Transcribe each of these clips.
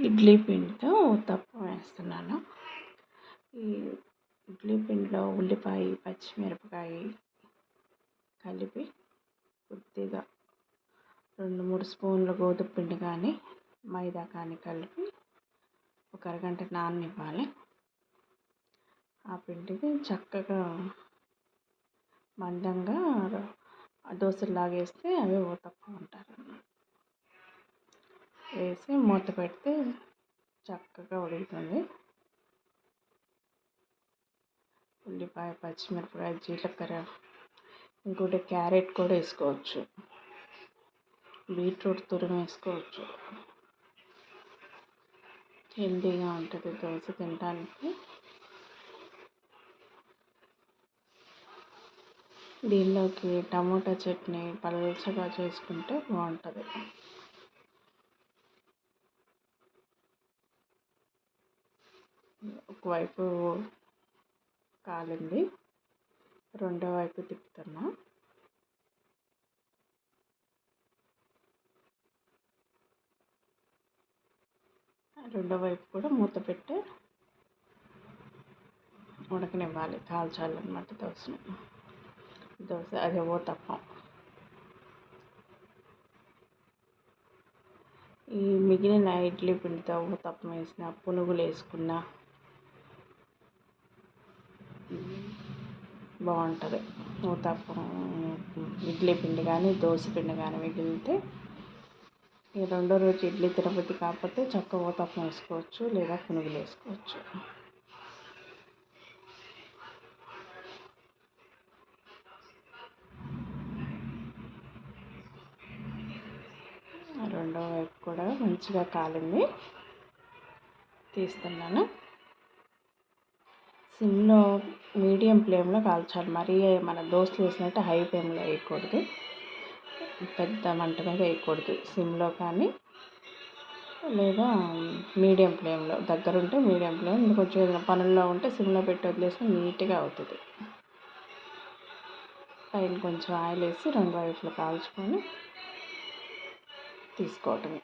ఇడ్లీ పిండితో ఊతప్పం వేస్తున్నాను. ఈ ఇడ్లీ పిండిలో ఉల్లిపాయ, పచ్చిమిరపకాయ కలిపి కొద్దిగా 2-3 స్పూన్ల గోధుమ పిండి కానీ మైదా కానీ కలిపి ఒక అరగంట నాననివ్వాలి. ఆ పిండిని చక్కగా మందంగా దోశలాగా వేస్తే అవి ఊతప్పం అంటారు. వేసి మూత పెడితే చక్కగా ఉడుకుతుంది. ఉల్లిపాయ, పచ్చిమిరపకాయ, జీలకర్ర, ఇంకోటి క్యారెట్ కూడా వేసుకోవచ్చు, బీట్రూట్ తురుము వేసుకోవచ్చు. హెల్తీగా ఉంటుంది దోశ తినడానికి. దీనిలోకి టమోటా చట్నీ పల్చగా చేసుకుంటే బాగుంటుంది. ఒకవైపు కాలింది, రెండో వైపు తిప్పుతున్నా. రెండో వైపు కూడా మూత పెట్టి ఉడకనివ్వాలి, కాల్చాలన్నమాట దోశ అదే ఊతప్పం. ఈ మిగిలిన ఇడ్లీ పిండితో ఊతప్పం వేసిన, పునుగులు వేసుకున్న బాగుంటుంది. ఊతప్పం ఇడ్లీ పిండి కానీ దోశ పిండి కానీ మిగిలితే ఈ రెండో రోజు ఇడ్లీ తినబుద్ధి కాకపోతే చక్కగా ఊతప్పం వేసుకోవచ్చు, లేదా పునుగులు వేసుకోవచ్చు. రెండో వైపు కూడా మంచిగా కాలింది, తీస్తున్నాను. సిమ్లో మీడియం ఫ్లేమ్లో కాల్చాలి. మరీ మన దోశలు వేసినట్టు హై ఫ్లేమ్లో వేయకూడదు, పెద్ద మంట మీద వేయకూడదు. సిమ్లో కానీ లేదా మీడియం ఫ్లేమ్లో, దగ్గరుంటే మీడియం ఫ్లేమ్, కొంచెం పనుల్లో ఉంటే సిమ్లో పెట్టి వదిలేస్తే నీట్గా అవుతుంది. పైన కొంచెం ఆయిల్ వేసి రెండు వైపులు కాల్చుకొని తీసుకోవటమే.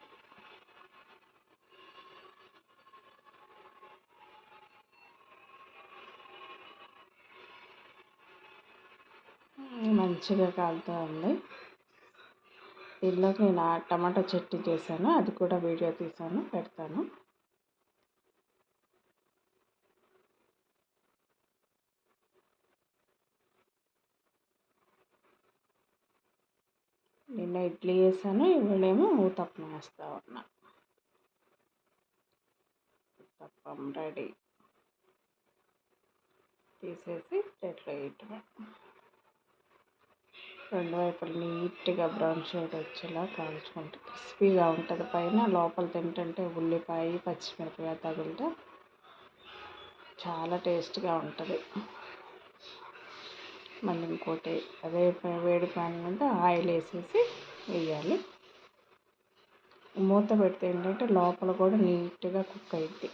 మంచిగా కాలుతూ ఉంది. దీనిలోకి నేను టమాటా చట్నీ చేశాను, అది కూడా వీడియో తీశాను, పెడతాను. నిన్న ఇడ్లీ వేసాను, ఇవాళేమో ఊతప్పం వేస్తా ఉన్నా. ఊతప్పం రెడీ. తీసేసి ప్లేట్లో వేయటమే. రెండు వైపులు నీట్గా బ్రౌన్ షేడ్ వచ్చేలా కాల్చుకుంటే క్రిస్పీగా ఉంటుంది. పైన లోపల తింటుంటే ఉల్లిపాయ, పచ్చిమిరపకాయ తగులుతూ చాలా టేస్ట్గా ఉంటుంది. మళ్ళీ ఇంకోటి అదే వేడి ప్యాన్ మీద ఆయిల్ వేసేసి వేయాలి. మూత పెడితే ఏంటంటే లోపల కూడా నీట్గా కుక్ అయ్యిద్ది.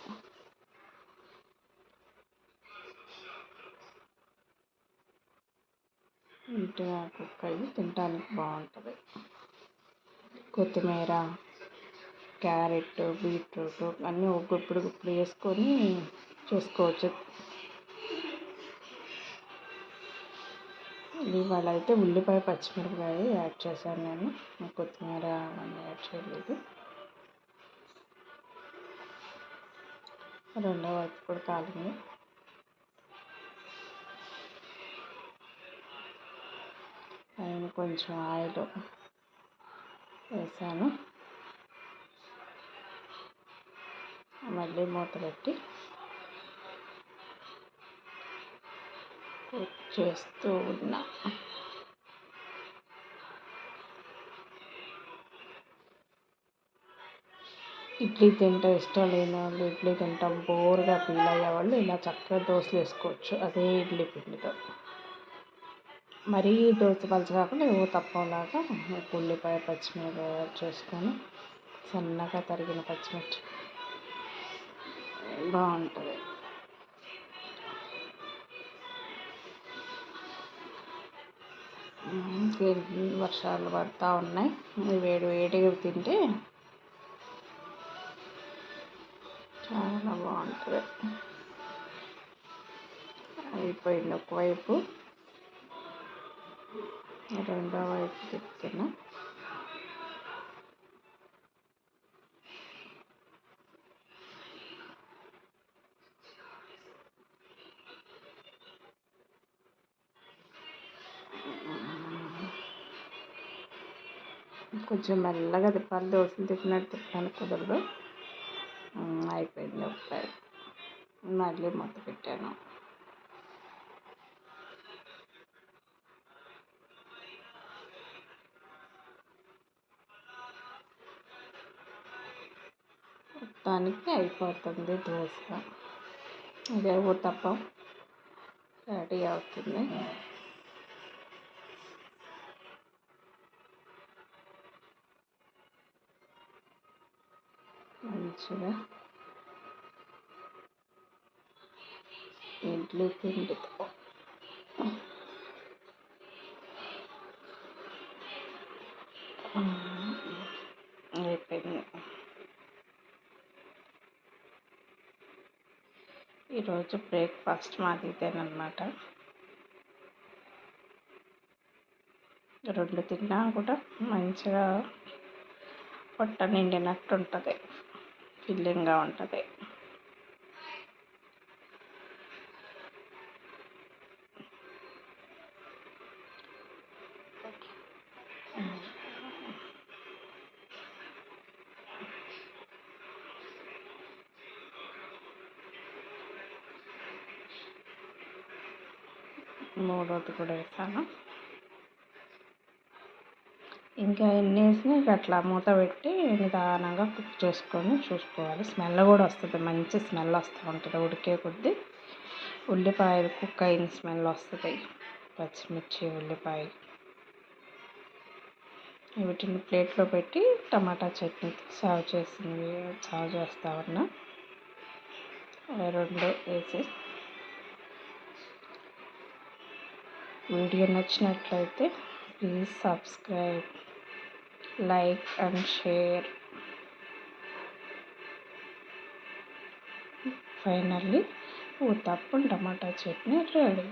నీట్గా కుక్ అయ్యి తినడానికి బాగుంటుంది. కొత్తిమీర, క్యారెట్, బీట్రూట్ అన్నీ ఒక గుప్పుడు వేసుకొని చేసుకోవచ్చు. ఇవాళ అయితే ఉల్లిపాయ, పచ్చిమిరపకాయ యాడ్ చేశాను నేను, కొత్తిమీర అవన్నీ యాడ్ చేయలేదు. రెండో వైపు కూడా కాలింది. పైన కొంచెం ఆయిల్ వేసాను. మళ్ళీ మూత పెట్టి కుక్ చేస్తూ ఉన్నా. ఇడ్లీ తింటే ఇష్టం లేని వాళ్ళు, ఇడ్లీ తింటాం బోర్గా ఫీల్ అయ్యేవాళ్ళు ఇలా చక్కగా దోశలు వేసుకోవచ్చు అదే ఇడ్లీ పిండితో. మరీ దోశ పలచ కాకుండా ఊతప్పంలాగా ఉల్లిపాయ, పచ్చిమిరపకాయ యాడ్ చేసుకొని సన్నగా తరిగిన పచ్చిమిర్చి బాగుంటుంది. వర్షాలు పడుతూ ఉన్నాయి, వేడి వేడిగా తింటే చాలా బాగుంటుంది. అయిపోయింది ఒకవైపు, రెండో వైపు తిప్పుతున్నా. కొంచెం మెల్లగా తిప్పాలి, దోశలు తిప్పినట్టు తిప్పడానికి కుదరదు. అయిపోయింది ఒకసారి, మళ్ళీ మూత పెట్టాను. మొత్తానికి అయిపోతుంది దోశ. ఇదే ఊతప్పం రెడీ అవుతుంది. మంచిగా ఇడ్లీ పిండితో అయిపోయింది. ఈరోజు బ్రేక్ఫాస్ట్ మాది ఇదేనమాట. 2 తిన్నా కూడా మంచిగా పొట్ట నిండినట్టు ఉంటుంది, ఫిల్లింగ్గా ఉంటుంది. మూడోది కూడా వేసాను. ఇంకా ఎన్ని వేసినా ఇక అట్లా మూత పెట్టి నిదానంగా కుక్ చేసుకొని చూసుకోవాలి. స్మెల్ కూడా వస్తుంది, మంచి స్మెల్ వస్తూ ఉంటుంది ఉడికే కొద్దీ. ఉల్లిపాయలు కుక్ అయిన స్మెల్ వస్తుంది, పచ్చిమిర్చి, ఉల్లిపాయ. వీటిని ప్లేట్లో పెట్టి టమాటా చట్నీ సర్వ్ చేస్తా ఉన్నా. 2 వేసి. వీడియో నచ్చినట్లయితే please subscribe, like and share. Finally uttapam tomato chutney ready.